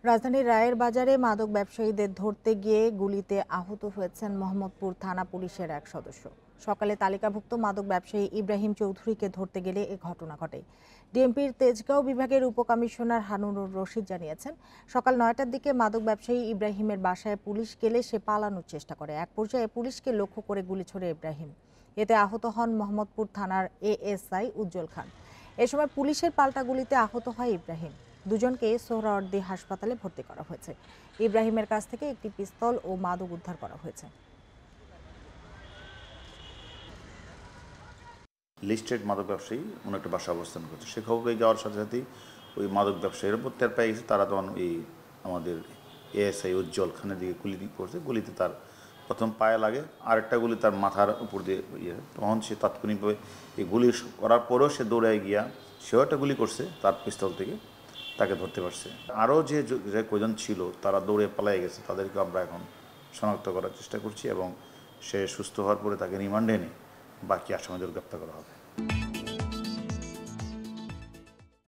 রাজধানীর রায়ের বাজারে মাদক ব্যবসায়ীদের ধরতে গিয়ে গুলিতে আহত হয়েছেন মোহাম্মদপুর থানা পুলিশের এক সদস্য। সকালে তালিকাভুক্ত মাদক ব্যবসায়ী ইব্রাহিম চৌধুরীকে ধরতে গেলে এ ঘটনা ঘটে। ডিএমপির তেজগাঁও বিভাগের উপকমিশনার হারুনুর রশিদ জানিয়েছেন, সকাল 9টার দিকে মাদক ব্যবসায়ী ইব্রাহিমের বাসায় পুলিশ গেলে সে পালানোর চেষ্টা করে। এক পর্যায়ে পুলিশকে লক্ষ্য করে গুলি ছোড়ে ইব্রাহিম। এতে আহত হন মোহাম্মদপুর থানার এএসআই উজ্জ্বল খান। এ সময় পুলিশের পাল্টা গুলিতে আহত হয় ইব্রাহিম। দুজনকে সোহরাওয়ার্দী হাসপাতালে ভর্তি করা হয়েছে। ইব্রাহিমের কাছ থেকে একটি পিস্তল ও মাদক উদ্ধার করা হয়েছে। লিস্টেড মাদক ব্যবসায়ী অন্য একটা বাসা অবস্থান করছে। সে খবর পেয়ে যাওয়ার সাথে সাথেই ওই মাদক ব্যবসায়ীর উপর টের পেয়ে গেছে। তারা তখন এই আমাদের এএসআই উজ্জ্বল খানের দিকে গুলি করছে। গুলিতে তার প্রথম পায়ে লাগে, আরেকটা গুলি তার মাথার উপর দিয়ে তখন সে তাৎক্ষণিকভাবে এই গুলি করার পরেও সে দৌড়ে গিয়া সেও একটা গুলি করছে তার পিস্তল থেকে, তাকে ধরতে পারছে। আরও যে কজন ছিল তারা দৌড়ে পালিয়ে গেছে, তাদেরকে আমরা এখন শনাক্ত করার চেষ্টা করছি এবং সে সুস্থ হওয়ার পরে তাকে রিমান্ডে এনে বাকি আসামিদের গ্রেপ্তার করা হবে।